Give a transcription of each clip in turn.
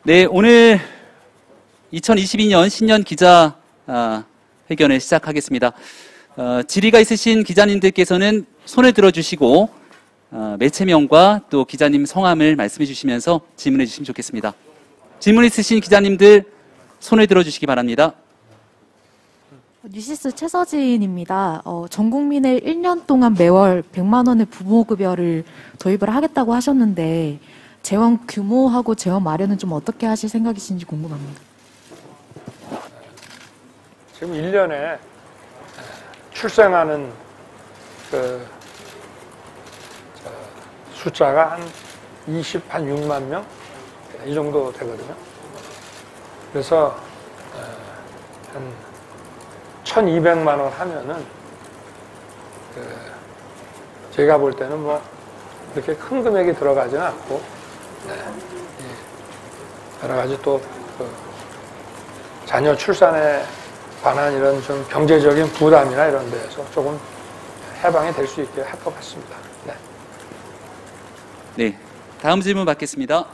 네, 오늘 2022년 신년 기자 회견을 시작하겠습니다. 질의가 있으신 기자님들께서는 손을 들어주시고 매체명과 또 기자님 성함을 말씀해 주시면서 질문해 주시면 좋겠습니다. 질문 있으신 기자님들 손을 들어주시기 바랍니다. 뉴시스 최서진입니다. 전 국민의 1년 동안 매월 100만 원의 부모급여를 도입을 하겠다고 하셨는데 재원 규모하고 재원 마련은 좀 어떻게 하실 생각이신지 궁금합니다. 지금 1년에 출생하는 숫자가 한 6만 명? 이 정도 되거든요. 그래서 한 1,200만 원 하면은 제가 볼 때는 뭐 그렇게 큰 금액이 들어가지는 않고 여러 가지 또 자녀 출산에 관한 이런 좀 경제적인 부담이나 이런 데에서 조금 해방이 될 수 있게 할 것 같습니다. 네, 다음 질문 받겠습니다.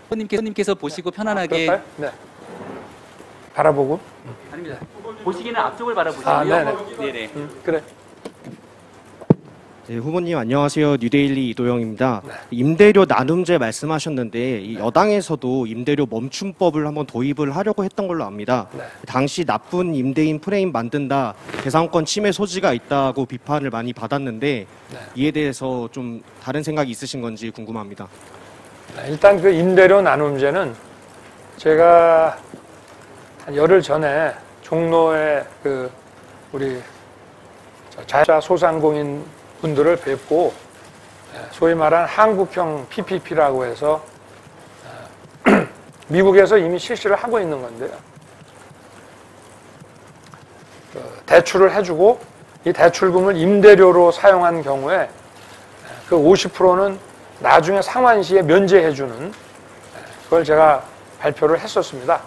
후보님께서 보시고 편안하게. 네. 바라보고. 아닙니다. 보시기는 앞쪽을 바라보시고요. 네네. 그래. 네, 후보님 안녕하세요. 뉴데일리 이도영입니다. 네. 임대료 나눔제 말씀하셨는데 이 여당에서도 임대료 멈춤법을 한번 도입을 하려고 했던 걸로 압니다. 네. 당시 나쁜 임대인 프레임 만든다, 재산권 침해 소지가 있다고 비판을 많이 받았는데 네. 이에 대해서 좀 다른 생각이 있으신 건지 궁금합니다. 일단 그 임대료 나눔제는 제가 한 열흘 전에 종로에 우리 자영업자 소상공인 분들을 뵙고 소위 말한 한국형 PPP라고 해서 미국에서 이미 실시를 하고 있는 건데요. 대출을 해주고 이 대출금을 임대료로 사용한 경우에 그 50%는 나중에 상환시에 면제해주는 그걸 제가 발표를 했었습니다.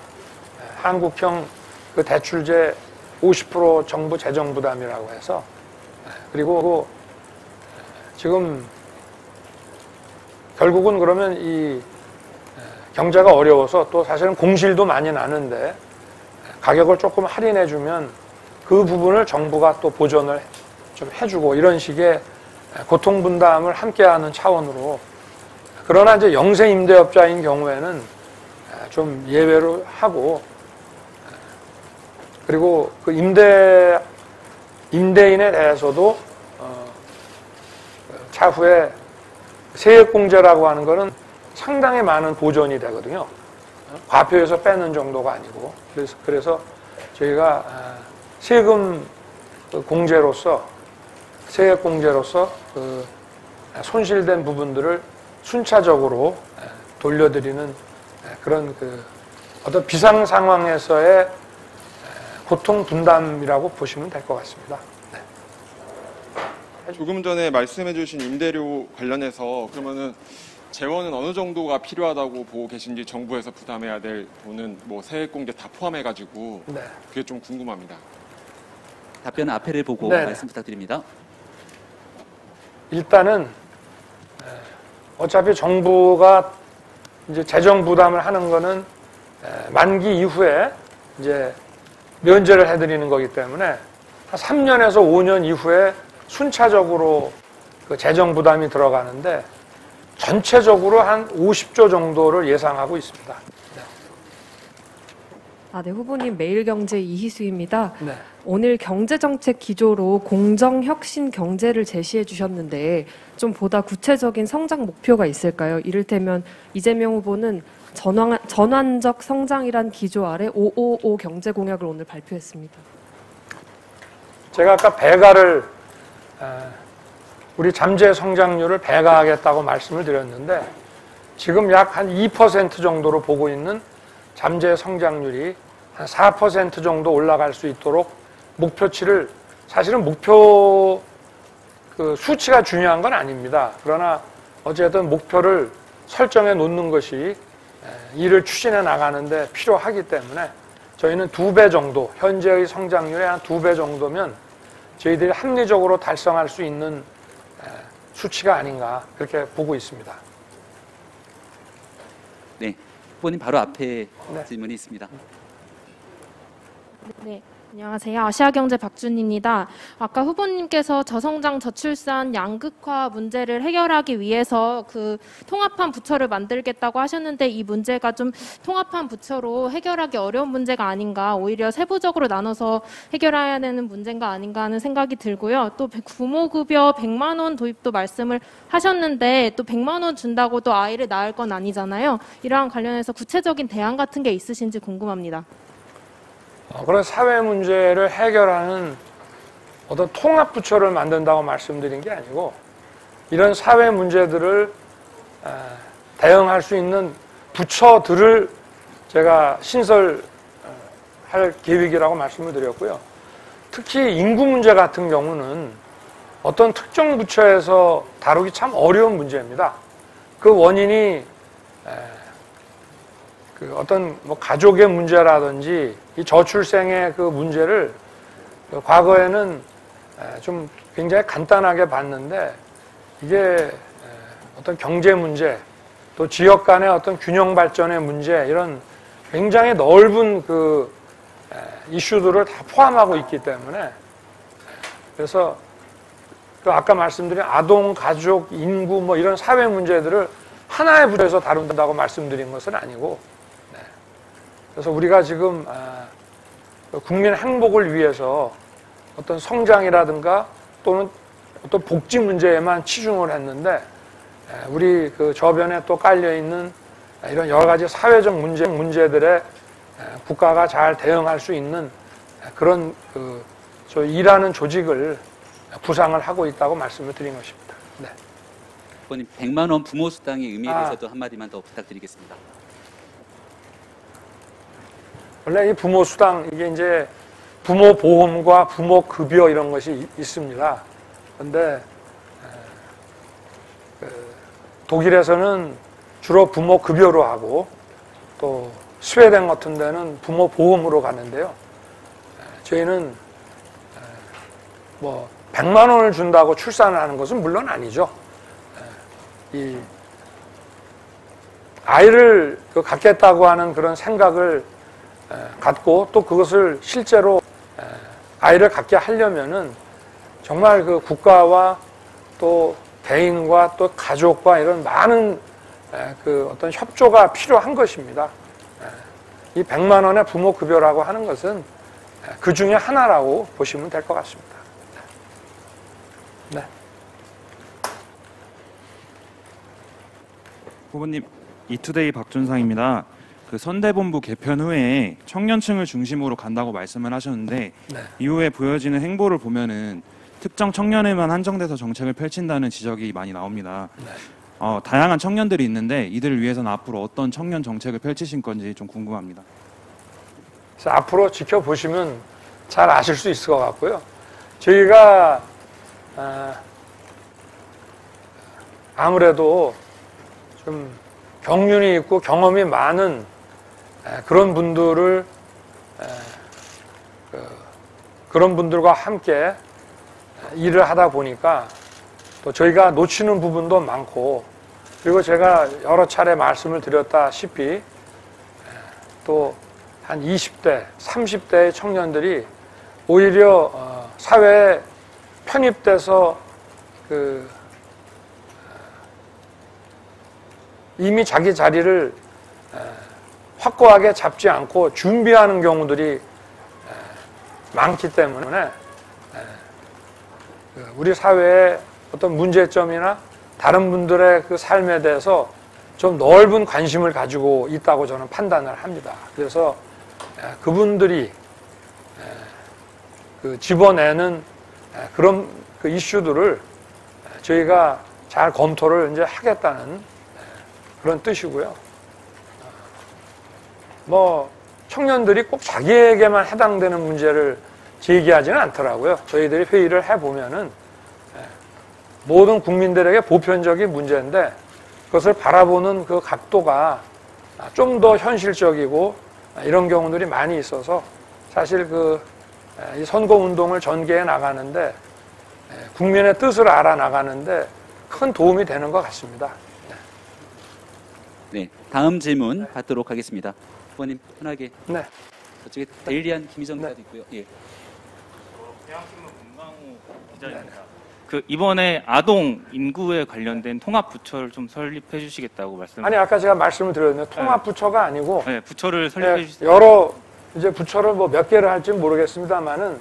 한국형 그 대출제 50% 정부 재정 부담이라고 해서 그리고 지금 결국은 그러면 이 경제가 어려워서 또 사실은 공실도 많이 나는데 가격을 조금 할인해주면 그 부분을 정부가 또 보전을 좀 해주고 이런 식의 고통 분담을 함께하는 차원으로 그러나 이제 영세 임대업자인 경우에는 좀 예외로 하고 그리고 그 임대인에 대해서도 차후에 세액공제라고 하는 거는 상당히 많은 보전이 되거든요. 과표에서 빼는 정도가 아니고 그래서 저희가 세금 공제로서 세액공제로서 그 손실된 부분들을 순차적으로 돌려드리는 그런 어떤 비상 상황에서의 고통 분담이라고 보시면 될 것 같습니다. 조금 전에 말씀해 주신 임대료 관련해서 그러면은 재원은 어느 정도가 필요하다고 보고 계신지 정부에서 부담해야 될 돈은 뭐 세액공제 다 포함해 가지고 그게 좀 궁금합니다. 답변 앞에를 보고 말씀 부탁드립니다. 일단은 어차피 정부가 이제 재정 부담을 하는 거는 만기 이후에 이제 면제를 해드리는 거기 때문에 한 3년에서 5년 이후에 순차적으로 그 재정 부담이 들어가는데 전체적으로 한 50조 정도를 예상하고 있습니다. 네, 후보님 매일경제 이희수입니다. 네. 오늘 경제정책 기조로 공정혁신 경제를 제시해 주셨는데 좀 보다 구체적인 성장 목표가 있을까요? 이를테면 이재명 후보는 전환적 성장이란 기조 아래 555 경제 공약을 오늘 발표했습니다. 제가 아까 배가를 우리 잠재 성장률을 배가하겠다고 말씀을 드렸는데 지금 약 한 2% 정도로 보고 있는 잠재 성장률이 한 4% 정도 올라갈 수 있도록 목표치를 사실은 목표 그 수치가 중요한 건 아닙니다. 그러나 어쨌든 목표를 설정해 놓는 것이 이를 추진해 나가는데 필요하기 때문에 저희는 2배 정도, 현재의 성장률의 한 2배 정도면 저희들이 합리적으로 달성할 수 있는 수치가 아닌가 그렇게 보고 있습니다. 후보님 바로 앞에 네. 질문이 있습니다. 네, 안녕하세요. 아시아경제 박준입니다. 아까 후보님께서 저성장 저출산 양극화 문제를 해결하기 위해서 그 통합한 부처를 만들겠다고 하셨는데 이 문제가 좀 통합한 부처로 해결하기 어려운 문제가 아닌가, 오히려 세부적으로 나눠서 해결해야 되는 문제가 아닌가 하는 생각이 들고요. 또 부모급여 100만 원 도입도 말씀을 하셨는데 또 100만 원 준다고 또 아이를 낳을 건 아니잖아요. 이러한 관련해서 구체적인 대안 같은 게 있으신지 궁금합니다. 그런 사회 문제를 해결하는 어떤 통합부처를 만든다고 말씀드린 게 아니고 이런 사회 문제들을 대응할 수 있는 부처들을 제가 신설할 계획이라고 말씀을 드렸고요. 특히 인구 문제 같은 경우는 어떤 특정 부처에서 다루기 참 어려운 문제입니다. 그 원인이 그 어떤 뭐 가족의 문제라든지 이 저출생의 그 문제를 과거에는 좀 굉장히 간단하게 봤는데 이게 어떤 경제 문제 또 지역 간의 어떤 균형 발전의 문제 이런 굉장히 넓은 그 이슈들을 다 포함하고 있기 때문에 그래서 그 아까 말씀드린 아동, 가족, 인구 뭐 이런 사회 문제들을 하나의 부처에서 다룬다고 말씀드린 것은 아니고 그래서 우리가 지금 국민 행복을 위해서 어떤 성장이라든가 또는 어떤 복지 문제에만 치중을 했는데 우리 그 저변에 또 깔려 있는 이런 여러 가지 사회적 문제들에 국가가 잘 대응할 수 있는 그런 저 일하는 조직을 구상을 하고 있다고 말씀을 드린 것입니다. 네. 후보님 100만 원 부모 수당의 의미에 대해서도 한마디만 더 부탁드리겠습니다. 원래 이 부모 수당 이게 이제 부모 보험과 부모 급여 이런 것이 있습니다. 그런데 독일에서는 주로 부모 급여로 하고 또 스웨덴 같은 데는 부모 보험으로 가는데요. 저희는 뭐 100만 원을 준다고 출산을 하는 것은 물론 아니죠. 이 아이를 갖겠다고 하는 그런 생각을 갖고 또 그것을 실제로 아이를 갖게 하려면은 정말 그 국가와 또 개인과 또 가족과 이런 많은 그 어떤 협조가 필요한 것입니다. 이 100만 원의 부모 급여라고 하는 것은 그 중에 하나라고 보시면 될 것 같습니다. 네. 후보님, 이투데이 박준상입니다. 그 선대본부 개편 후에 청년층을 중심으로 간다고 말씀을 하셨는데 네. 이후에 보여지는 행보를 보면은 특정 청년에만 한정돼서 정책을 펼친다는 지적이 많이 나옵니다. 네. 다양한 청년들이 있는데 이들을 위해서는 앞으로 어떤 청년 정책을 펼치실 건지 좀 궁금합니다. 그래서 앞으로 지켜보시면 잘 아실 수 있을 것 같고요. 저희가 아무래도 좀 경륜이 있고 경험이 많은 그런 분들을 그런 분들과 함께 일을 하다 보니까 또 저희가 놓치는 부분도 많고 그리고 제가 여러 차례 말씀을 드렸다시피 또 한 20대, 30대의 청년들이 오히려 사회에 편입돼서 이미 자기 자리를 확고하게 잡지 않고 준비하는 경우들이 많기 때문에 우리 사회의 어떤 문제점이나 다른 분들의 그 삶에 대해서 좀 넓은 관심을 가지고 있다고 저는 판단을 합니다. 그래서 그분들이 집어내는 그런 그 이슈들을 저희가 잘 검토를 이제 하겠다는 그런 뜻이고요. 뭐 청년들이 꼭 자기에게만 해당되는 문제를 제기하지는 않더라고요. 저희들이 회의를 해보면은 모든 국민들에게 보편적인 문제인데 그것을 바라보는 그 각도가 좀 더 현실적이고 이런 경우들이 많이 있어서 사실 이 선거운동을 전개해 나가는데 국민의 뜻을 알아 나가는데 큰 도움이 되는 것 같습니다. 네. 다음 질문 받도록 하겠습니다. 후보님 편하게. 네. 저쪽에 데일리한 김희정 기자도 있고요. 예. 대학신문 문광우 기자입니다. 그 이번에 아동 인구에 관련된 통합 부처를 좀 설립해 주시겠다고 말씀. 아니 아까 제가 말씀을 드렸는데 통합 부처가 아니고 네, 부처를 설립해 주시. 여러 이제 부처를 뭐 몇 개를 할지 모르겠습니다만은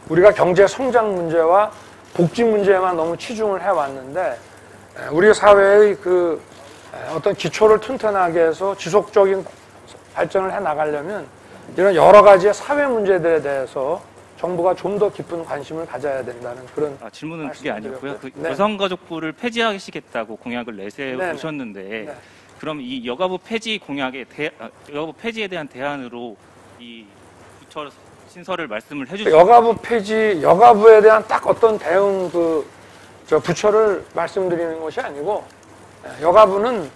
우리가 경제 성장 문제와 복지 문제에만 너무 치중을 해왔는데 우리 사회의 그 어떤 기초를 튼튼하게 해서 지속적인 발전을 해 나가려면 이런 여러 가지의 사회 문제들에 대해서 정부가 좀 더 깊은 관심을 가져야 된다는 그런 질문은 그게 아니었고요. 그 네. 여성가족부를 폐지하시겠다고 공약을 내세우셨는데 네. 그럼 이 여가부 폐지 공약에 여가부 폐지에 대한 대안으로 이 부처 신설을 말씀을 해주시죠. 여가부 폐지, 여가부에 대한 딱 어떤 대응 저 부처를 말씀드리는 것이 아니고 여가부는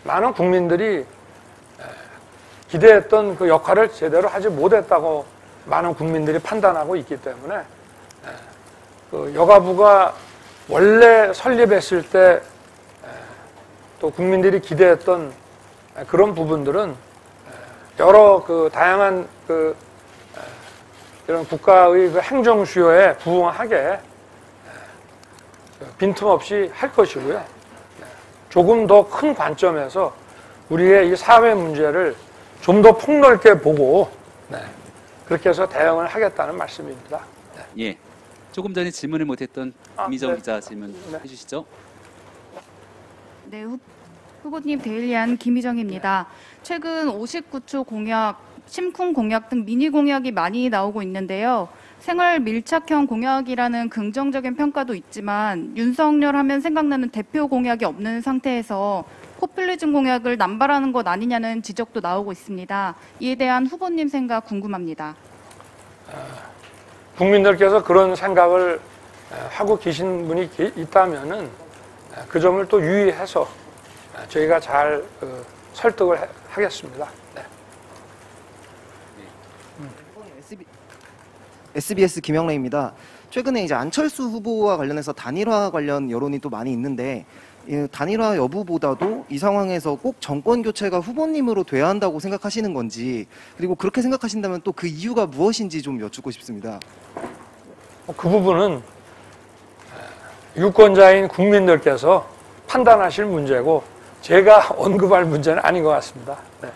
많은 국민들이 기대했던 그 역할을 제대로 하지 못했다고 많은 국민들이 판단하고 있기 때문에 그 여가부가 원래 설립했을 때 또 국민들이 기대했던 그런 부분들은 여러 그 다양한 그 이런 국가의 그 행정 수요에 부응하게 빈틈없이 할 것이고요. 조금 더 큰 관점에서 우리의 이 사회 문제를 좀 더 폭넓게 보고 그렇게 해서 대응을 하겠다는 말씀입니다. 예. 조금 전에 질문을 못했던 김희정 네. 기자 질문 해주시죠. 네, 후보님 데일리한 김희정입니다. 최근 59초 공약, 심쿵 공약 등 미니 공약이 많이 나오고 있는데요. 생활 밀착형 공약이라는 긍정적인 평가도 있지만 윤석열 하면 생각나는 대표 공약이 없는 상태에서 포퓰리즘 공약을 남발하는 것 아니냐는 지적도 나오고 있습니다. 이에 대한 후보님 생각 궁금합니다. 국민들께서 그런 생각을 하고 계신 분이 있다면은 그 점을 또 유의해서 저희가 잘 설득을 하겠습니다. 네. SBS 김영래입니다. 최근에 이제 안철수 후보와 관련해서 단일화 관련 여론이 또 많이 있는데 단일화 여부보다도 이 상황에서 꼭 정권 교체가 후보님으로 돼야 한다고 생각하시는 건지, 그리고 그렇게 생각하신다면 또 그 이유가 무엇인지 좀 여쭙고 싶습니다. 그 부분은 유권자인 국민들께서 판단하실 문제고 제가 언급할 문제는 아닌 것 같습니다. 네.